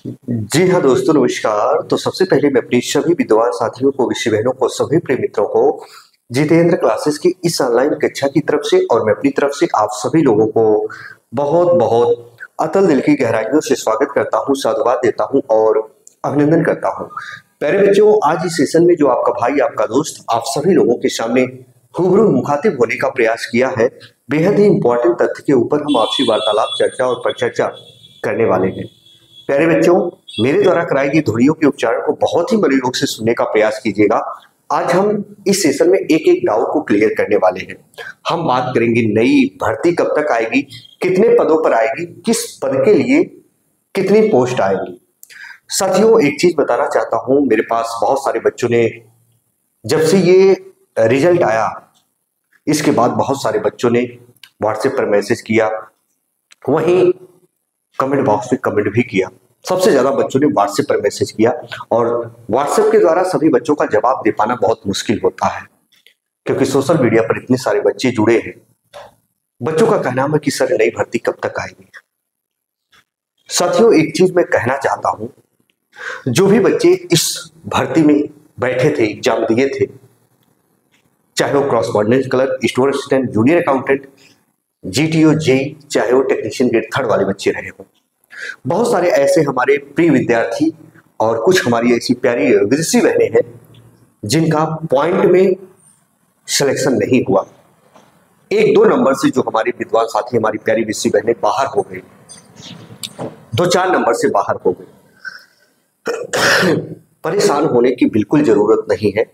जी हाँ दोस्तों, नमस्कार। तो सबसे पहले मैं अपनी सभी विद्वान साथियों को, विषय बहनों को, सभी प्रिय मित्रों को जितेंद्र क्लासेस की इस ऑनलाइन कक्षा की तरफ से और मैं अपनी तरफ से आप सभी लोगों को बहुत बहुत अतल दिल की गहराइयों से स्वागत करता हूँ, साधुवाद देता हूँ और अभिनंदन करता हूँ। प्यारे बच्चों, आज इस सेशन में जो आपका भाई, आपका दोस्त, आप सभी लोगों के सामने रूबरू मुखातिब होने का प्रयास किया है, बेहद ही इंपॉर्टेंट तथ्य के ऊपर हम आपसी वार्तालाप, चर्चा और परिचर्चा करने वाले हैं। प्यारे बच्चों, मेरे द्वारा कराई गई ध्वनियों के उच्चारण को बहुत ही मनोयोग से सुनने का प्रयास कीजिएगा। आज हम इस सेशन में एक एक डाउट को क्लियर करने वाले हैं। हम बात करेंगे नई भर्ती कब तक आएगी, कितने पदों पर आएगी, किस पद के लिए कितनी पोस्ट आएगी। साथियों, एक चीज बताना चाहता हूं, मेरे पास बहुत सारे बच्चों ने, जब से ये रिजल्ट आया इसके बाद बहुत सारे बच्चों ने व्हाट्सएप पर मैसेज किया, वहीं कमेंट बॉक्स में कमेंट भी किया। सबसे ज्यादा बच्चों ने व्हाट्सएप पर मैसेज किया और व्हाट्सएप के द्वारा सभी बच्चों का जवाब दे पाना बहुत मुश्किल होता है, क्योंकि सोशल मीडिया पर इतने सारे बच्चे जुड़े हैं। बच्चों का कहना है कि सर नई भर्ती कब तक आएगी। साथियों, एक चीज मैं कहना चाहता हूं, जो भी बच्चे इस भर्ती में बैठे थे, एग्जाम दिए थे, चाहे वो correspondence clerk, store assistant, junior accountant, GTO, JE, चाहे वो टेक्नीशियन ग्रेड 3 वाले बच्चे रहे हों, बहुत सारे ऐसे हमारे प्रिय विद्यार्थी और कुछ हमारी ऐसी प्यारी विदेशी बहनें हैं जिनका पॉइंट में सिलेक्शन नहीं हुआ। एक दो नंबर से जो हमारे विद्वान साथी, हमारी प्यारी विदेशी बहनें बाहर हो गई, 2-4 नंबर से बाहर हो गई। परेशान होने की बिल्कुल जरूरत नहीं है।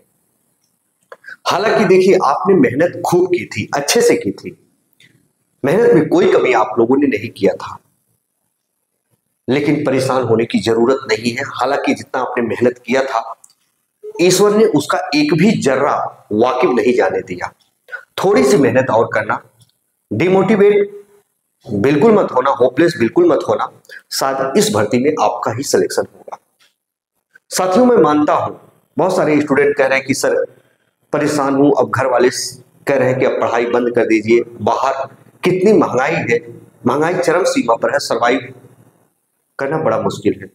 हालांकि देखिए, आपने मेहनत खूब की थी, अच्छे से की थी, मेहनत में कोई कमी आप लोगों ने नहीं किया था, लेकिन परेशान होने की जरूरत नहीं है। हालांकि जितना आपने मेहनत किया था, ईश्वर ने उसका एक भी जर्रा वाकिफ नहीं जाने दिया। थोड़ी सी मेहनत और करना, डिमोटिवेट बिल्कुल मत होना, होपलेस बिल्कुल मत होना, शायद इस भर्ती में आपका ही सिलेक्शन होगा। साथियों, मैं मानता हूं बहुत सारे स्टूडेंट कह रहे हैं कि सर परेशान हूं, अब घर वाले कह रहे हैं कि अब पढ़ाई बंद कर दीजिए, बाहर कितनी महंगाई है, महंगाई चरम सीमा पर है, सर्वाइव करना बड़ा मुश्किल है।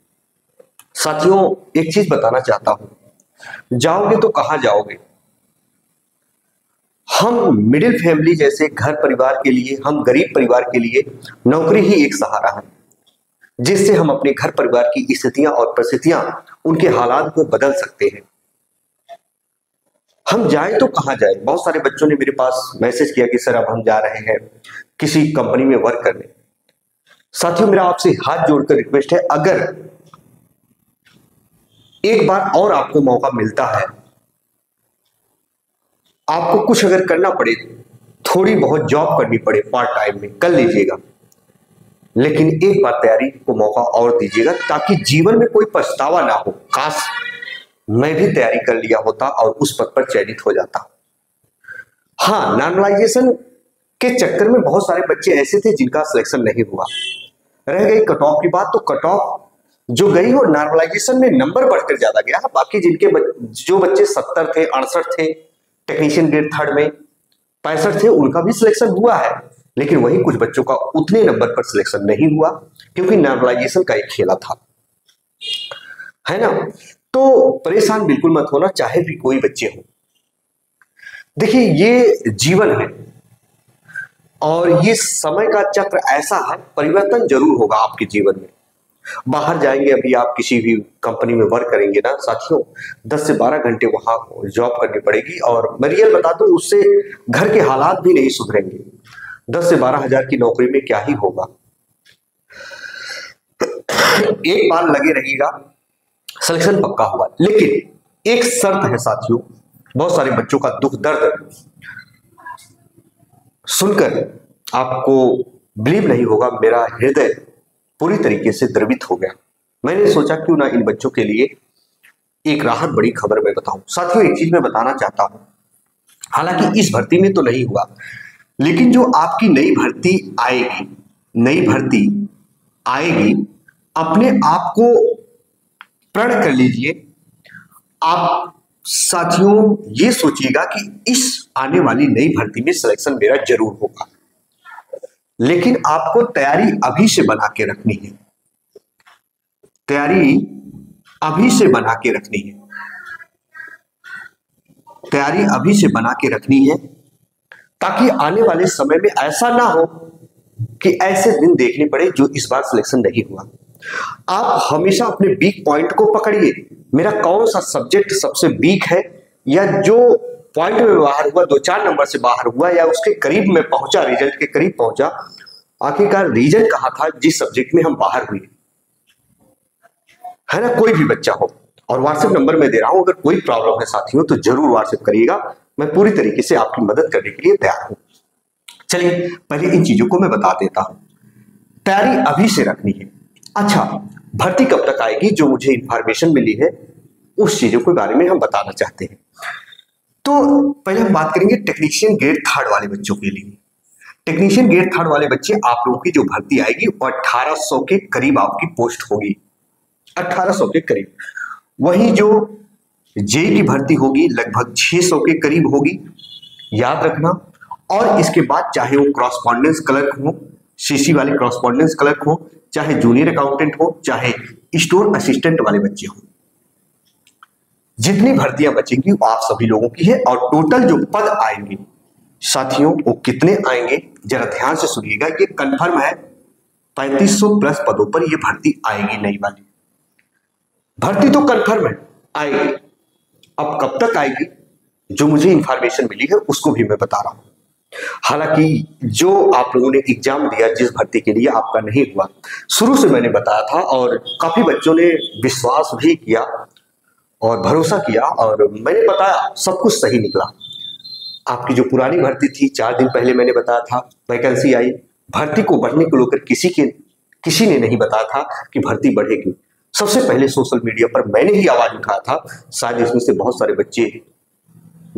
साथियों, एक चीज बताना चाहता हूं, जाओगे तो कहां जाओगे। हम मिडिल फैमिली जैसे घर परिवार के लिए, हम गरीब परिवार के लिए नौकरी ही एक सहारा है, जिससे हम अपने घर परिवार की स्थितियां और परिस्थितियां, उनके हालात को बदल सकते हैं। हम जाए तो कहां जाए। बहुत सारे बच्चों ने मेरे पास मैसेज किया कि सर अब हम जा रहे हैं किसी कंपनी में वर्क करने। साथियों, मेरा आपसे हाथ जोड़कर रिक्वेस्ट है, अगर एक बार और आपको मौका मिलता है, आपको कुछ अगर करना पड़े, थोड़ी बहुत जॉब करनी पड़े पार्ट टाइम में, कर लीजिएगा, लेकिन एक बार तैयारी को मौका और दीजिएगा, ताकि जीवन में कोई पछतावा ना हो। काश मैं भी तैयारी कर लिया होता और उस पद पर चयनित हो जाता। हाँ, नॉर्मलाइजेशन के चक्कर में बहुत सारे बच्चे ऐसे थे जिनका सिलेक्शन नहीं हुआ। रह गई कट ऑफ की बात, तो कट ऑफ जो गई हो, नॉर्मलाइजेशन में नंबर बढ़कर ज्यादा गया। बाकी जिनके जो बच्चे 70 थे, 68 थे, टेक्नीशियन ग्रेड 3 में 65 थे, उनका भी सिलेक्शन हुआ है, लेकिन वही कुछ बच्चों का उतने नंबर पर सिलेक्शन नहीं हुआ, क्योंकि नॉर्मलाइजेशन का एक खेला था, है ना। तो परेशान बिल्कुल मत होना, चाहे भी कोई बच्चे हो। देखिए, ये जीवन है और ये समय का चक्र ऐसा है, परिवर्तन जरूर होगा आपके जीवन में। बाहर जाएंगे, अभी आप किसी भी कंपनी में वर्क करेंगे ना साथियों, 10 से 12 घंटे वहां जॉब करनी पड़ेगी, और मैं रियल बता दूं, उससे घर के हालात भी नहीं सुधरेंगे। 10 से 12 हजार की नौकरी में क्या ही होगा। एक बार लगे रहिएगा, सिलेक्शन पक्का हुआ। लेकिन एक शर्त है साथियों, बहुत सारे बच्चों का दुख दर्द सुनकर आपको बिलीव नहीं होगा, मेरा हृदय पूरी तरीके से द्रवित हो गया। मैंने सोचा क्यों ना इन बच्चों के लिए एक राहत बड़ी खबर मैं बताऊं। साथियों, एक चीज मैं बताना चाहता हूं, हालांकि इस भर्ती में तो नहीं हुआ, लेकिन जो आपकी नई भर्ती आएगी, नई भर्ती आएगी, अपने आप को प्रण कर लीजिए। आप साथियों ये सोचिएगा कि इस आने वाली नई भर्ती में सिलेक्शन मेरा जरूर होगा, लेकिन आपको तैयारी अभी से बना के रखनी है। तैयारी अभी से बना के रखनी है, तैयारी अभी से बना के रखनी है, ताकि आने वाले समय में ऐसा ना हो कि ऐसे दिन देखने पड़े जो इस बार सिलेक्शन नहीं हुआ। आप हमेशा अपने वीक पॉइंट को पकड़िए, मेरा कौन सा सब्जेक्ट सबसे वीक है, या जो पॉइंट में बाहर हुआ, 2-4 नंबर से बाहर हुआ, या उसके करीब में पहुंचा, रिजल्ट के करीब पहुंचा, आखिरकार रीजन कहां था जिस सब्जेक्ट में हम बाहर हुए, है ना। कोई भी बच्चा हो, और व्हाट्सएप नंबर में दे रहा हूं, अगर कोई प्रॉब्लम है साथियों तो जरूर व्हाट्सएप करिएगा, मैं पूरी तरीके से आपकी मदद करने के लिए तैयार हूं। चलिए पहले इन चीजों को मैं बता देता हूं। तैयारी अभी से रखनी है। अच्छा, भर्ती कब तक आएगी, जो मुझे इंफॉर्मेशन मिली है उस चीजों के बारे में हम बताना चाहते हैं। तो पहले हम बात करेंगे टेक्नीशियन ग्रेड 3 वाले बच्चों के लिए। टेक्नीशियन ग्रेड 3 वाले बच्चे, आप लोगों की जो भर्ती आएगी वो 1800 के करीब आपकी पोस्ट होगी, 1800 के करीब। वही जो जेई की भर्ती होगी लगभग 600 के करीब होगी, याद रखना। और इसके बाद चाहे वो क्रॉसपॉन्डेंस क्लर्क हो, सीसी वाले क्रॉसपॉन्डेंस क्लर्क हो, चाहे जूनियर अकाउंटेंट हो, चाहे स्टोर असिस्टेंट वाले बच्चे हो, जितनी भर्तियां बचेंगी वो आप सभी लोगों की है। और टोटल जो पद आएंगे साथियों वो कितने आएंगे जरा ध्यान से सुनिएगा, ये कंफर्म है, 3500 प्लस पदों पर ये भर्ती आएगी, नई वाली भर्ती तो कंफर्म है, आएगी। अब कब तक आएगी, जो मुझे इंफॉर्मेशन मिली है उसको भी मैं बता रहा हूं। हालांकि जो आप लोगों ने एग्जाम दिया, जिस भर्ती के लिए आपका नहीं हुआ, शुरू से मैंने बताया था और काफी बच्चों ने विश्वास भी किया और भरोसा किया, और मैंने बताया सब कुछ सही निकला। आपकी जो पुरानी भर्ती थी, 4 दिन पहले मैंने बताया था वैकेंसी आई, भर्ती को बढ़ने को लेकर किसी ने नहीं बताया था कि भर्ती बढ़ेगी। सबसे पहले सोशल मीडिया पर मैंने ही आवाज उठाया था, शायद इसमें से बहुत सारे बच्चे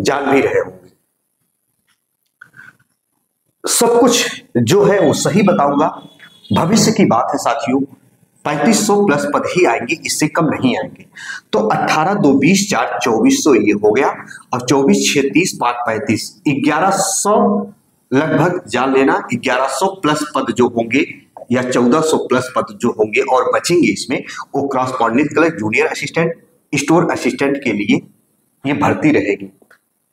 जान भी रहे होंगे। सब कुछ जो है वो सही बताऊंगा, भविष्य की बात है साथियों। 3500 प्लस पद ही आएंगे, इससे कम नहीं आएंगे। तो 18 2 20 4 2400 ये हो गया, और 24 6 30 5 35 1100 लगभग जान लेना। 1100 प्लस पद जो होंगे या 1400 प्लस पद जो होंगे और बचेंगे, इसमें वो correspondence clerk, junior assistant, store assistant के लिए ये भर्ती रहेगी।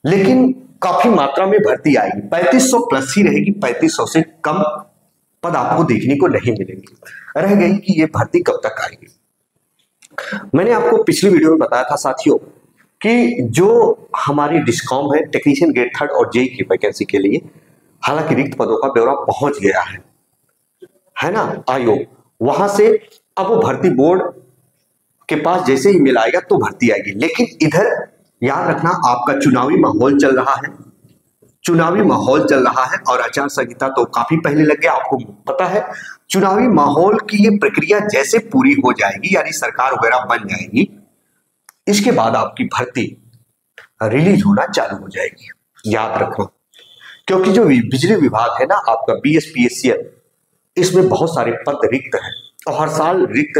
लेकिन काफी मात्रा में भर्ती आएगी, 3500 प्लस ही रहेगी, 3500 से कम पद आपको देखने को नहीं मिलेंगे। रह गई कि ये भर्ती कब तक आएगी। मैंने आपको पिछली वीडियो में बताया था साथियों कि जो हमारी डिस्कॉम है टेक्नीशियन ग्रेड 3 और जेई की वैकेंसी के लिए, हालांकि रिक्त पदों का ब्यौरा पहुंच गया है ना, आयोग वहां से। अब वो भर्ती बोर्ड के पास जैसे ही मेल आएगा तो भर्ती आएगी। लेकिन इधर याद रखना, आपका चुनावी माहौल चल रहा है, चुनावी माहौल चल रहा है, और आचार संहिता तो काफी पहले लग गया, आपको पता है। चुनावी माहौल की ये प्रक्रिया जैसे पूरी हो जाएगी, यानी सरकार वगैरह बन जाएगी, इसके बाद आपकी भर्ती रिलीज होना चालू हो जाएगी, याद रखना। क्योंकि जो बिजली विभाग है ना आपका, BSPSCL, इसमें बहुत सारे पद रिक्त हैं, और हर साल रिक्त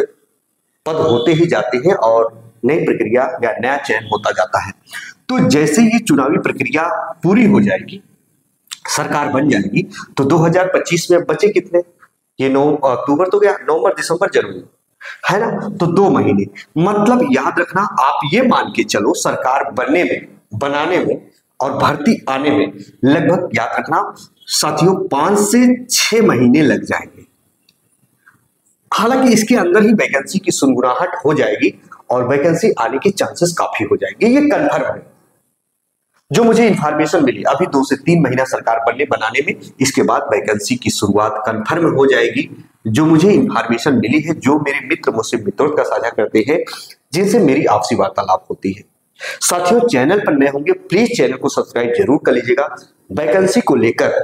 पद होते ही जाते हैं और नई प्रक्रिया या नया चयन होता जाता है। तो जैसे ही चुनावी प्रक्रिया पूरी हो जाएगी, सरकार बन जाएगी, तो 2025 में बचे कितने, ये 9 अक्टूबर तो गया, नवंबर दिसंबर जनवरी, है ना, तो 2 महीने। मतलब याद रखना, आप ये मान के चलो सरकार बनने में, बनाने में और भर्ती आने में लगभग, याद रखना साथियों, 5 से 6 महीने लग जाएंगे। हालांकि इसके अंदर ही वैकेंसी की सुनगुनाहट हो जाएगी और वैकेंसी आने के चांसेस काफी हो जाएंगे, ये कंफर्म है। जो मुझे इंफॉर्मेशन मिली, अभी 2 से 3 महीना सरकार बनने बनाने में, इसके बाद वैकेंसी की शुरुआत कंफर्म हो जाएगी। जो मुझे इंफॉर्मेशन मिली है, जो मेरे मित्र मुझसे मित्रों का साझा करते हैं, जिनसे मेरी आपसी वार्तालाप होती है। साथियों, चैनल पर नए होंगे प्लीज चैनल को सब्सक्राइब जरूर कर लीजिएगा। वैकेंसी को लेकर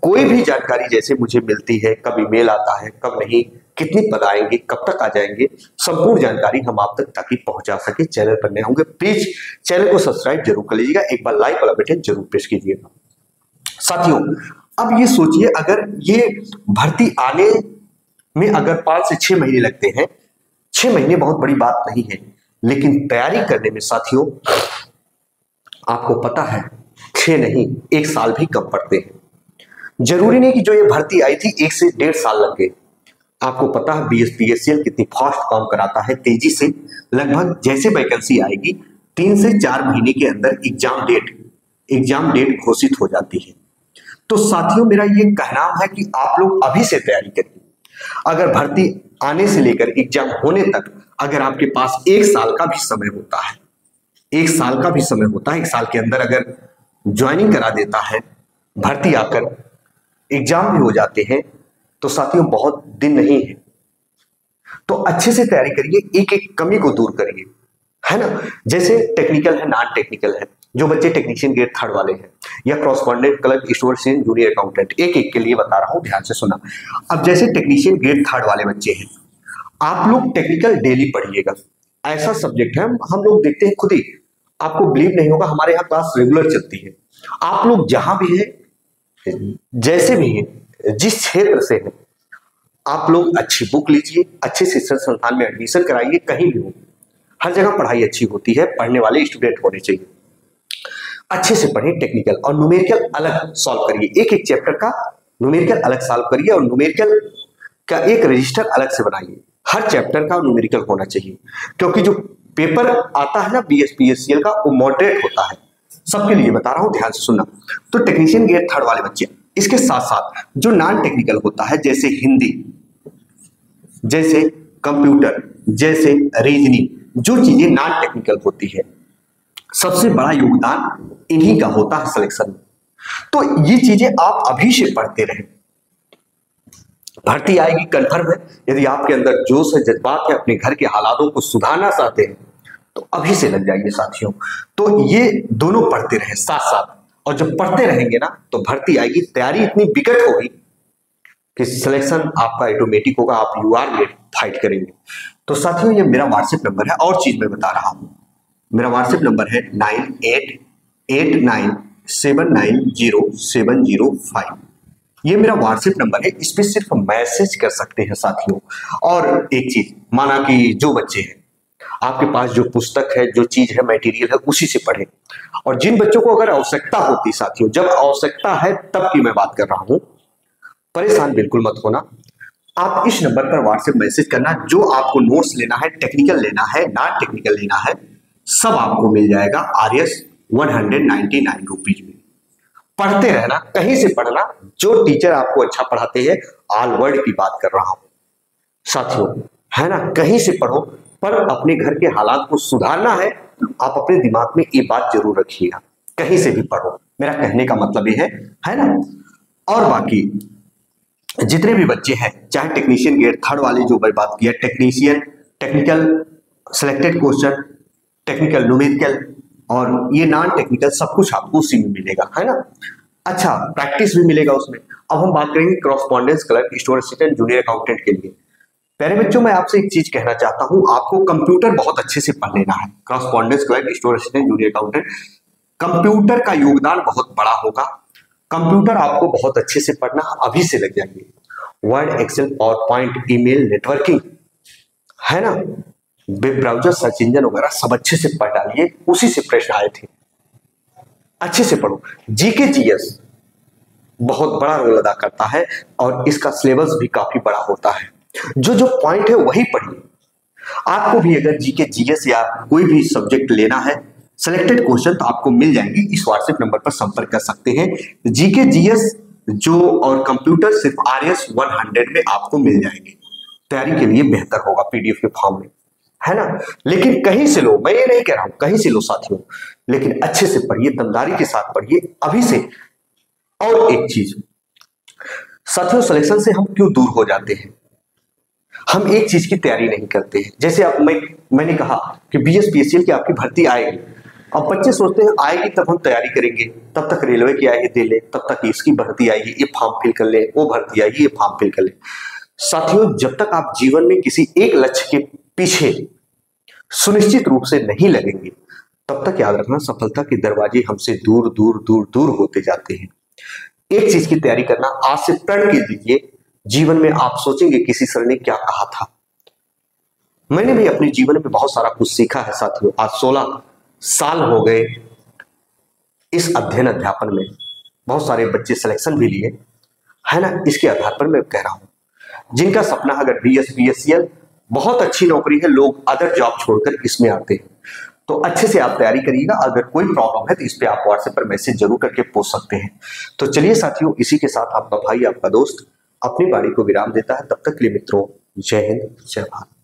कोई भी जानकारी जैसे मुझे मिलती है, कब ईमेल आता है, कब नहीं, कितनी पद आएंगे, कब तक आ जाएंगे, संपूर्ण जानकारी हम आप तक ताकि पहुंचा सके। चैनल पर नए होंगे प्लीज चैनल को सब्सक्राइब जरूर कर लीजिएगा, एक बार लाइक वाला बटन जरूर प्रेस कीजिएगा। साथियों, अब ये सोचिए, अगर ये भर्ती आने में अगर 5 से 6 महीने लगते हैं, 6 महीने बहुत बड़ी बात नहीं है, लेकिन तैयारी करने में साथियों आपको पता है 6 नहीं 1 साल भी कम पड़ते हैं। जरूरी नहीं कि जो ये भर्ती आई थी 1 से 1.5 साल लग गए, आपको पता है बीएसपीएससीएल कितनी फास्ट काम कराता है, तेजी से। लगभग जैसे वैकेंसी आएगी 3 से 4 महीने के अंदर एग्जाम डेट घोषित हो जाती है। तो साथियों, मेरा ये कहना है कि आप लोग अभी से तैयारी करिए। अगर भर्ती आने से लेकर एग्जाम होने तक अगर आपके पास 1 साल का भी समय होता है, 1 साल का भी समय होता है, 1 साल के अंदर अगर ज्वाइनिंग करा देता है, भर्ती आकर एग्जाम भी हो जाते हैं, तो साथियों बहुत दिन नहीं है। तो अच्छे से तैयारी करिए, एक एक कमी को दूर करिए, है ना। जैसे टेक्निकल है, नॉन टेक्निकल है, जो बच्चे टेक्नीशियन ग्रेड 3 वाले हैं या correspondent clerk, store assistant, junior accountant, एक एक के लिए बता रहा हूं, ध्यान से सुना। अब जैसे टेक्नीशियन ग्रेड 3 वाले बच्चे हैं, आप लोग टेक्निकल डेली पढ़िएगा। ऐसा सब्जेक्ट है, हम लोग देखते हैं खुद ही, आपको बिलीव नहीं होगा, हमारे यहाँ क्लास रेगुलर चलती है। आप लोग जहां भी है, जैसे भी है, जिस क्षेत्र से है, आप लोग अच्छी बुक लीजिए, अच्छे शिक्षण संस्थान में एडमिशन कराइए। कहीं भी हो, हर जगह पढ़ाई अच्छी होती है, पढ़ने वाले स्टूडेंट होने चाहिए। अच्छे से पढ़िए टेक्निकल, और न्यूमेरिकल अलग सॉल्व करिए। एक एक चैप्टर का न्यूमेरिकल अलग सॉल्व करिए, और न्यूमेरिकल का एक रजिस्टर अलग से बनाइए। हर चैप्टर का न्यूमेरिकल होना चाहिए, क्योंकि जो पेपर आता है ना बीएसपीएससीएल का, वो मॉडरेट होता है। सबके लिए बता रहा हूं, ध्यान से सुनना। तो टेक्नीशियन ग्रेड 3 वाले बच्चे, इसके साथ साथ जो नॉन टेक्निकल होता है, जैसे हिंदी, जैसे कंप्यूटर, जैसे रीजनिंग, जो चीजें नॉन टेक्निकल होती है, सबसे बड़ा योगदान इन्हीं का होता है सिलेक्शन में। तो ये चीजें आप अभी से पढ़ते रहें। भर्ती आएगी कंफर्म है। यदि आपके अंदर जोश है, जज्बात है, अपने घर के हालातों को सुधारना चाहते हैं, तो अभी से लग जाइए साथियों। तो ये दोनों पढ़ते रहे साथ साथ, और जब पढ़ते रहेंगे ना, तो भर्ती आएगी, तैयारी इतनी विकट होगी कि सिलेक्शन आपका ऑटोमेटिक होगा, आप यूआर फाइट करेंगे। तो साथियों, ये मेरा व्हाट्सएप नंबर है। और चीज मैं बता रहा हूं, मेरा व्हाट्सएप नंबर है 9889790705। ये मेरा व्हाट्सएप नंबर है, इस पे सिर्फ मैसेज कर सकते हैं साथियों। और एक चीज, माना कि जो बच्चे हैं, आपके पास जो पुस्तक है, जो चीज है, मटेरियल है, उसी से पढ़ें। और जिन बच्चों को अगर आवश्यकता होती साथियों, जब आवश्यकता है तब की मैं बात कर रहा हूं, परेशान बिल्कुल मत होना। आप इस नंबर पर व्हाट्सएप मैसेज करना, जो आपको नोट्स लेना है, टेक्निकल लेना है, नॉन टेक्निकल लेना है, सब आपको मिल जाएगा आरएस 199 रुपीज में। पढ़ते रहना, कहीं से पढ़ना, जो टीचर आपको अच्छा पढ़ाते हैं, ऑल वर्ल्ड की बात कर रहा हूं साथियों, है ना। कहीं से पढ़ो, पर अपने घर के हालात को सुधारना है, आप अपने दिमाग में ये बात जरूर रखिएगा। कहीं से भी पढ़ो, मेरा कहने का मतलब ये है ना। और बाकी जितने भी बच्चे हैं, चाहे टेक्नीशियन ग्रेड 3 वाले जो मैं बात किया, technician, technical selected question, technical numerical, और ये नॉन टेक्निकल, सब कुछ आपको उसी में मिलेगा, है ना। अच्छा, प्रैक्टिस भी मिलेगा उसमें। अब हम बात करेंगे correspondence clerk, store assistant, junior accountant के लिए। प्यारे बच्चों, मैं आपसे एक चीज कहना चाहता हूं, आपको कंप्यूटर बहुत अच्छे से पढ़ लेना है। Correspondence clerk, store assistant, junior accountant, computer का योगदान बहुत बड़ा होगा। कंप्यूटर आपको बहुत अच्छे से पढ़ना, अभी से लग जाएंगे। Word, Excel, PowerPoint, email, networking, है ना, वेब ब्राउजर, सर्च इंजन वगैरह सब अच्छे से पढ़ डालिए, उसी से प्रश्न आए थे। अच्छे से पढ़ो। जीके जीएस बहुत बड़ा रोल अदा करता है, और इसका सिलेबस भी काफी बड़ा होता है। जो जो पॉइंट है वही पढ़िए। आपको भी अगर जीके जीएस या कोई भी सब्जेक्ट लेना है, सिलेक्टेड क्वेश्चन, तो आपको मिल जाएंगे। इस व्हाट्सएप नंबर पर संपर्क कर सकते हैं। जीके जीएस जो और कंप्यूटर सिर्फ आरएस 100 में आपको मिल जाएंगे। तैयारी के लिए बेहतर होगा पीडीएफ के फॉर्म में, है ना। लेकिन कहीं से लो, मैं ये नहीं कह रहा हूं कहीं से लो साथियों, लेकिन अच्छे से पढ़िए, दमदारी के साथ पढ़िए अभी से। और एक चीज साथियों, सिलेक्शन से हम क्यों दूर हो जाते हैं? हम एक चीज की तैयारी नहीं करते हैं। जैसे अब मैंने कहा कि बीएसपीएससीएल की आपकी भर्ती आएगी। अब बच्चे सोचते हैं आएगी तब हम तैयारी करेंगे, तब तक रेलवे की आएगी दे ले, तब तक इसकी भर्ती आएगी, ये फॉर्म फिल कर ले, वो भर्ती आएगी, ये फॉर्म फिल कर ले। साथियों, जब तक आप जीवन में किसी एक लक्ष्य के पीछे सुनिश्चित रूप से नहीं लगेंगे, तब तक याद रखना सफलता के दरवाजे हमसे दूर दूर दूर दूर होते जाते हैं। एक चीज की तैयारी करना, आज से प्रण के दीजिए। जीवन में आप सोचेंगे किसी सर ने क्या कहा था। मैंने भी अपने जीवन में बहुत सारा कुछ सीखा है साथियों। आज 16 साल हो गए इस अध्ययन अध्यापन में, बहुत सारे बच्चे सिलेक्शन भी लिए, है ना। इसके आधार पर मैं कह रहा हूं, जिनका सपना अगर BSPSCL बहुत अच्छी नौकरी है, लोग अदर जॉब छोड़कर इसमें आते हैं, तो अच्छे से आप तैयारी करिएगा। अगर कोई प्रॉब्लम है तो इस पे आप व्हाट्सएप पर मैसेज जरूर करके पूछ सकते हैं। तो चलिए साथियों, इसी के साथ आपका भाई आपका दोस्त अपनी बारी को विराम देता है। तब तक के लिए मित्रों, जय हिंद, जय भारत।